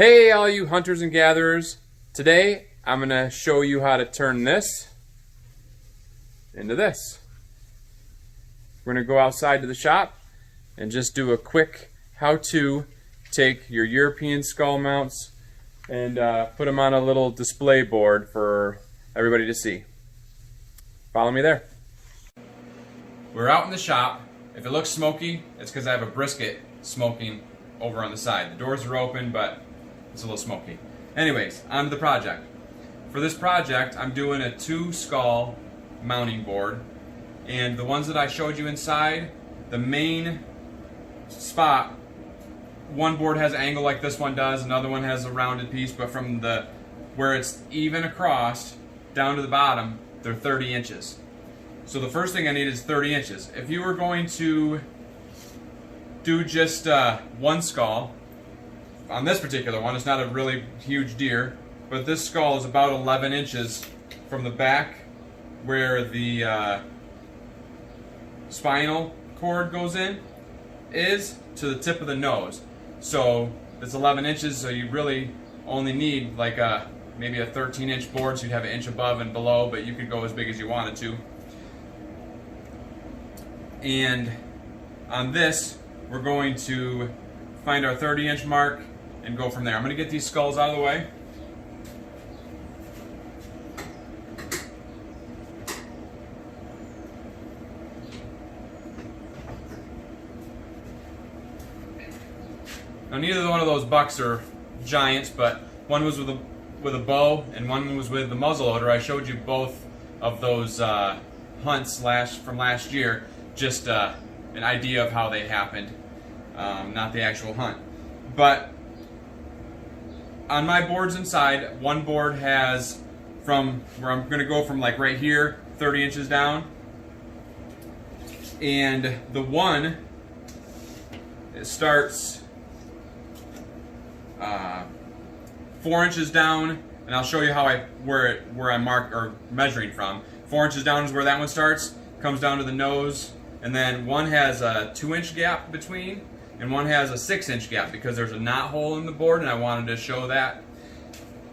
Hey all you hunters and gatherers, today I'm going to show you how to turn this into this. We're going to go outside to the shop and just do a quick how-to take your European skull mounts and put them on a little display board for everybody to see. Follow me there. We're out in the shop. If it looks smoky, it's because I have a brisket smoking over on the side. The doors are open, but it's a little smoky. Anyways, on to the project. For this project, I'm doing a 2-skull mounting board, and the ones that I showed you inside, the main spot, one board has an angle like this one does, another one has a rounded piece, but from the where it's even across down to the bottom, they're 30 inches. So the first thing I need is 30 inches. If you were going to do just one skull, on this particular one, it's not a really huge deer, but this skull is about 11 inches from the back where the spinal cord goes in is to the tip of the nose. So it's 11 inches, so you really only need like maybe a 13-inch board, so you'd have an inch above and below, but you could go as big as you wanted to. And on this, we're going to find our 30-inch mark and go from there. I'm going to get these skulls out of the way. Now neither one of those bucks are giants, but one was with a bow and one was with the muzzleloader. I showed you both of those hunts from last year, just an idea of how they happened, not the actual hunt. But on my boards inside, one board has from where I'm going to go from like right here, 30 inches down, and the one, it starts 4 inches down, and I'll show you how where I mark or measuring from. 4 inches down is where that one starts, comes down to the nose, and then one has a 2-inch gap between, and one has a 6-inch gap because there's a knot hole in the board, and I wanted to show that.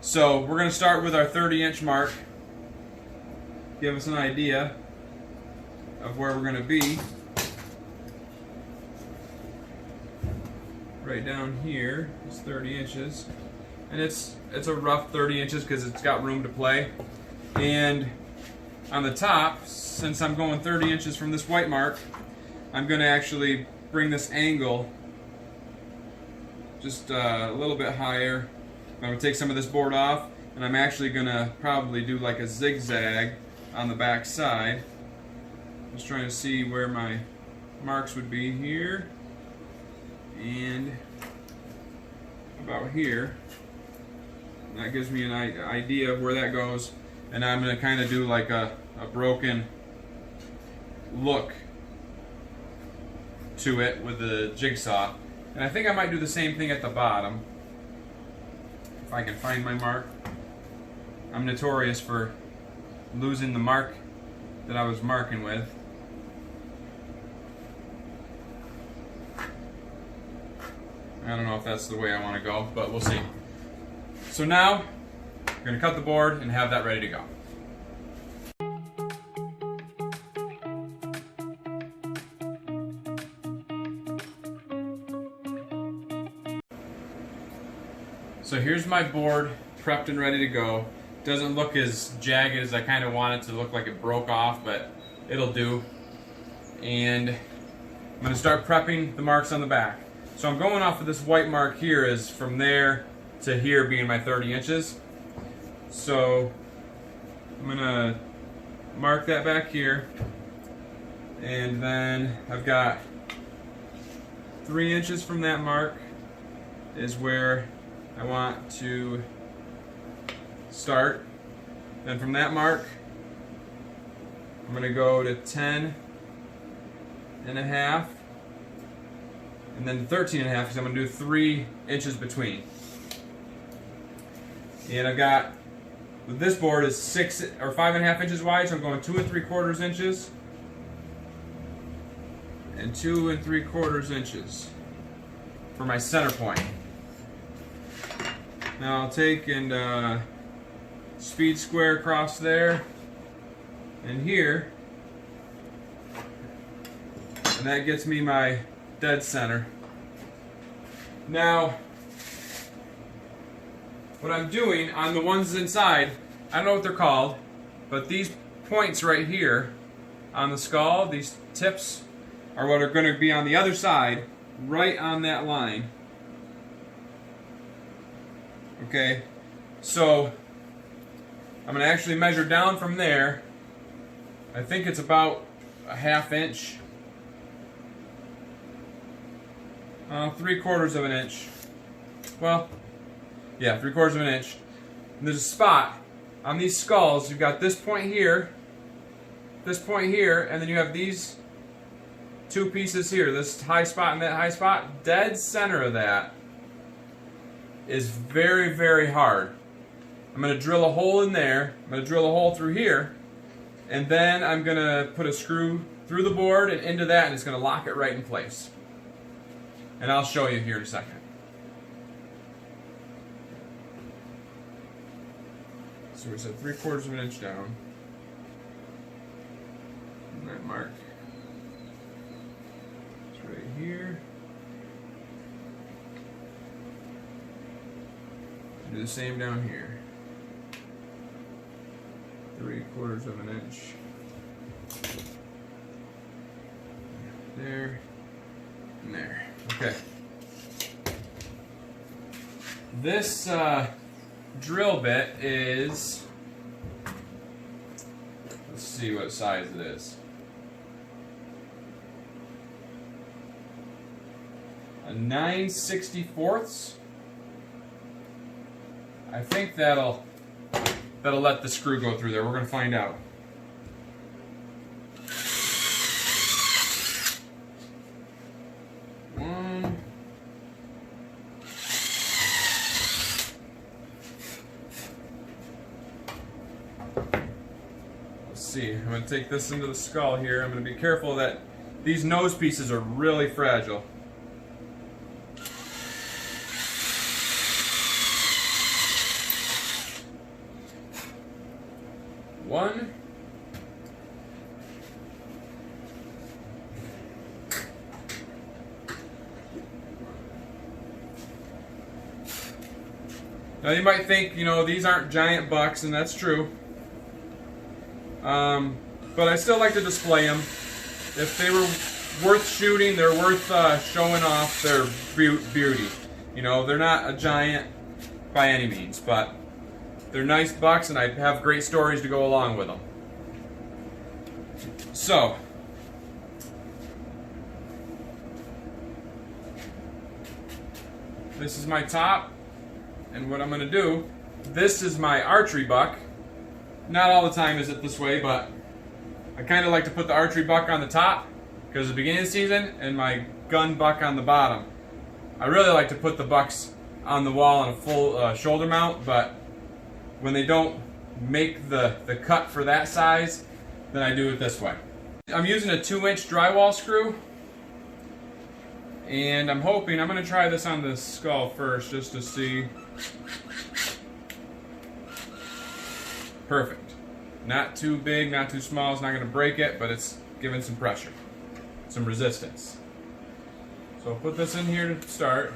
So we're going to start with our 30-inch mark, give us an idea of where we're going to be. Right down here is 30 inches, and it's a rough 30 inches because it's got room to play. And on the top, since I'm going 30 inches from this white mark, I'm going to actually bring this angle just a little bit higher. I'm going to take some of this board off, and I'm actually going to probably do like a zigzag on the back side. Just trying to see where my marks would be here and about here. And that gives me an idea of where that goes, and I'm going to kind of do like a broken look to it with the jigsaw. And I think I might do the same thing at the bottom if I can find my mark. I'm notorious for losing the mark that I was marking with. I don't know if that's the way I want to go, but we'll see. So now, I'm going to cut the board and have that ready to go. So here's my board prepped and ready to go. Doesn't look as jagged as I kind of want it to look, like it broke off, but it'll do. And I'm going to start prepping the marks on the back. So I'm going off of this white mark here, is from there to here being my 30 inches. So I'm going to mark that back here, and then I've got 3 inches from that mark is where I want to start. Then from that mark, I'm going to go to 10 and a half, and then 13 and a half, because I'm going to do 3 inches between. And I've got, with this board is 6 or 5.5 inches wide, so I'm going 2 3/4 inches and 2 3/4 inches for my center point. Now I'll take and speed square across there and here, and that gets me my dead center. Now, what I'm doing on the ones inside, I don't know what they're called, but these points right here on the skull, these tips, are what are going to be on the other side, right on that line. Okay, so I'm going to actually measure down from there. I think it's about a ½ inch. 3/4 of an inch. Well, yeah, 3/4 of an inch. And there's a spot on these skulls. You've got this point here, and then you have these two pieces here. This high spot and that high spot. Dead center of that is very, very hard. I'm going to drill a hole in there. I'm going to drill a hole through here, and then I'm going to put a screw through the board and into that, and it's going to lock it right in place. And I'll show you here in a second. So we said 3/4 of an inch down. And that mark. It's right here. Do the same down here. 3/4 of an inch. There. And there. Okay. This drill bit is, let's see what size it is. A 9/64. I think that'll let the screw go through there. We're going to find out. See, I'm going to take this into the skull here. I'm going to be careful that these nose pieces are really fragile. One. Now you might think, you know, these aren't giant bucks, and that's true. But I still like to display them. If they were worth shooting, they're worth showing off their beauty. You know, they're not a giant by any means, but they're nice bucks, and I have great stories to go along with them. So, this is my top, and what I'm going to do, this is my archery buck. Not all the time is it this way, but I kind of like to put the archery buck on the top because it's the beginning of the season, and my gun buck on the bottom. I really like to put the bucks on the wall on a full shoulder mount, but when they don't make the cut for that size, then I do it this way. I'm using a 2-inch drywall screw, and I'm hoping, I'm going to try this on the skull first just to see. Perfect. Not too big, not too small. It's not going to break it, but it's giving some pressure, some resistance. So I'll put this in here to start.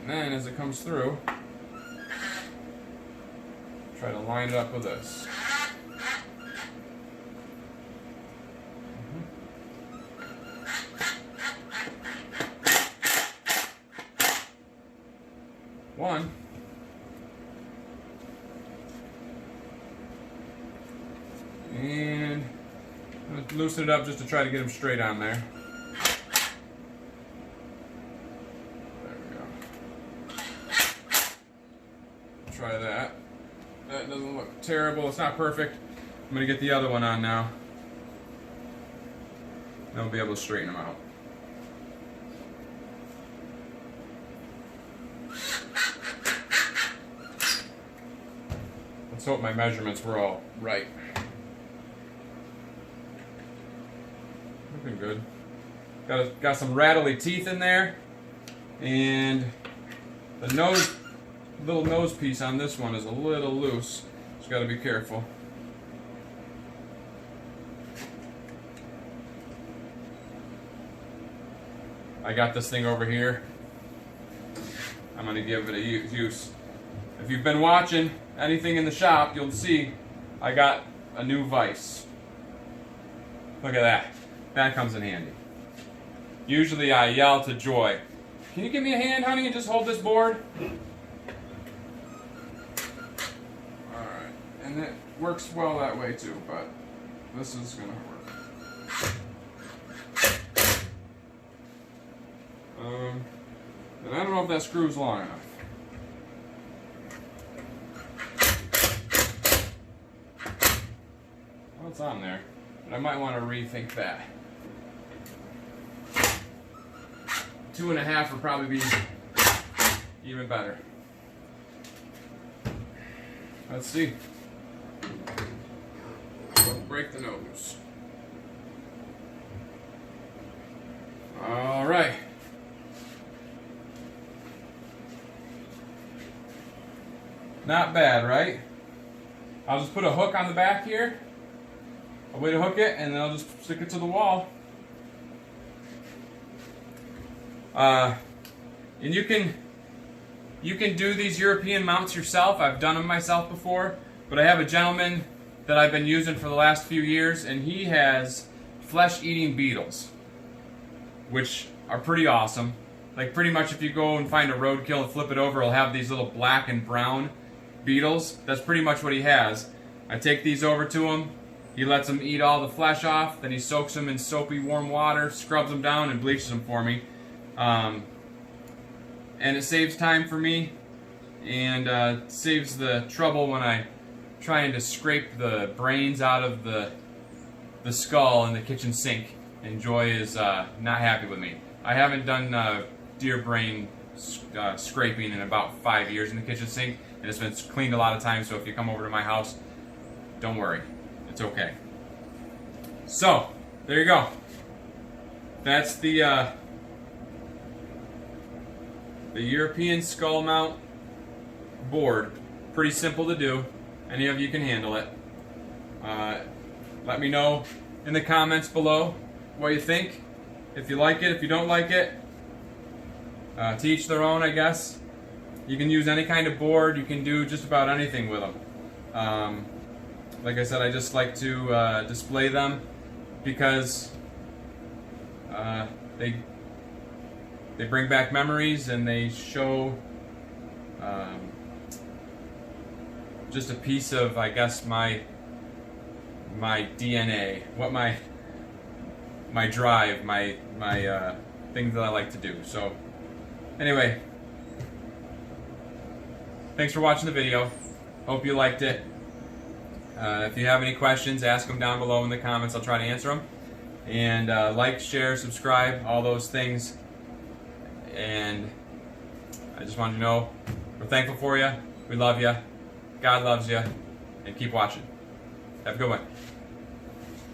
And then as it comes through, try to line it up with this. One. And I'm going to loosen it up just to try to get them straight on there. There we go. Try that. That doesn't look terrible. It's not perfect. I'm going to get the other one on now. Then we'll be able to straighten them out. Let's hope my measurements were all right. Looking good. Got some rattly teeth in there, And the little nose piece on this one is a little loose. Just got to be careful. I got this thing over here. I'm going to give it a use. If you've been watching anything in the shop, you'll see I got a new vise. Look at that. That comes in handy. Usually I yell to Joy, "Can you give me a hand, honey, and just hold this board?" Alright, and it works well that way too, but this is going to work. And I don't know if that screw's long enough. Well, it's on there, but I might want to rethink that. 2.5 would probably be even better. Let's see. Don't break the nose. All right. Not bad, right? I'll just put a hook on the back here, a way to hook it, and then I'll just stick it to the wall. And you can do these European mounts yourself. I've done them myself before, but I have a gentleman that I've been using for the last few years, and he has flesh-eating beetles, which are pretty awesome. Like, pretty much if you go and find a roadkill and flip it over, it'll have these little black and brown beetles. That's pretty much what he has. I take these over to him. He lets them eat all the flesh off. Then he soaks them in soapy warm water, scrubs them down, and bleaches them for me. And it saves time for me, and saves the trouble when I'm trying to scrape the brains out of the skull in the kitchen sink. And Joy is not happy with me. I haven't done deer brain scraping in about 5 years in the kitchen sink, and it's been cleaned a lot of times, so if you come over to my house, don't worry. It's okay. So, there you go. That's the European skull mount board. Pretty simple to do. Any of you can handle it. Let me know in the comments below what you think. If you like it, if you don't like it. To each their own, I guess. You can use any kind of board. You can do just about anything with them. Like I said, I just like to display them because they bring back memories, and they show just a piece of, I guess, my DNA, what my drive, my things that I like to do. So anyway, thanks for watching the video. Hope you liked it. If you have any questions, ask them down below in the comments. I'll try to answer them. And like, share, subscribe, all those things. And I just wanted you to know we're thankful for you. We love you. God loves you. And keep watching. Have a good one.